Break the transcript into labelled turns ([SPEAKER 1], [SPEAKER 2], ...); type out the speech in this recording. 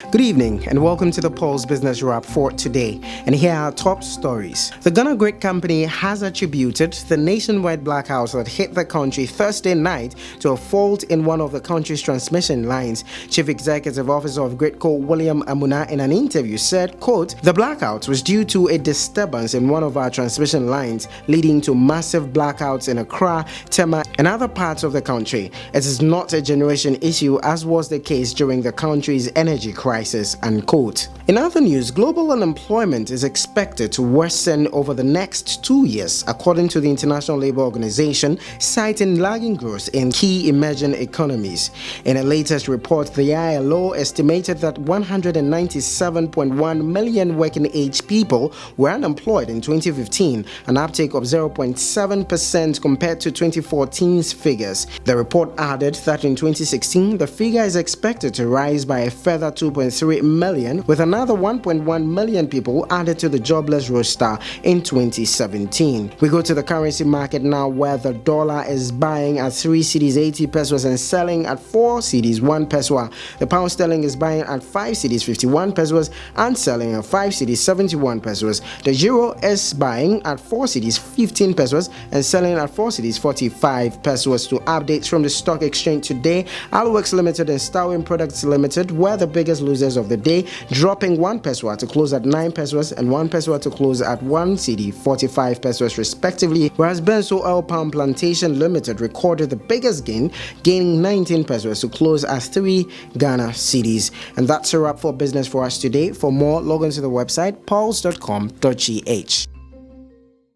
[SPEAKER 1] Good evening and welcome to the Pulse Business Wrap for today. And here are our top stories. The Ghana Grid Company has attributed the nationwide blackouts that hit the country Thursday night to a fault in one of the country's transmission lines. Chief Executive Officer of Gridco, William Amuna, in an interview said, quote, "The blackout was due to a disturbance in one of our transmission lines, leading to massive blackouts in Accra, Tema, and other parts of the country. It is not a generation issue as was the case during the country's energy crisis." Unquote. In other news, global unemployment is expected to worsen over the next 2 years, according to the International Labour Organization, citing lagging growth in key emerging economies. In a latest report, the ILO estimated that 197.1 million working-age people were unemployed in 2015, an uptick of 0.7% compared to 2014's figures. The report added that in 2016, the figure is expected to rise by a further 2.3 million, with another 1.1 million people added to the jobless roster in 2017. We go to the currency market now, where the dollar is buying at 3 cedis 80 pesos and selling at 4 cedis 1 peso. The pound sterling is buying at 5 cedis 51 pesos and selling at 5 cedis 71 pesos. The euro is buying at 4 cedis 15 pesos and selling at 4 cedis 45 pesos. To updates from the stock exchange today, Alwex Limited and Starwin Products Limited were the biggest losers of the day, dropping 1 peso to close at 9 pesos and 1 peso to close at 1 cedi 45 pesos respectively, whereas Benso Oil Palm Plantation Limited recorded the biggest gain, gaining 19 pesos to close at 3 Ghana cedis. And that's a wrap for business for us today. For more, log on to the website pulse.com.gh.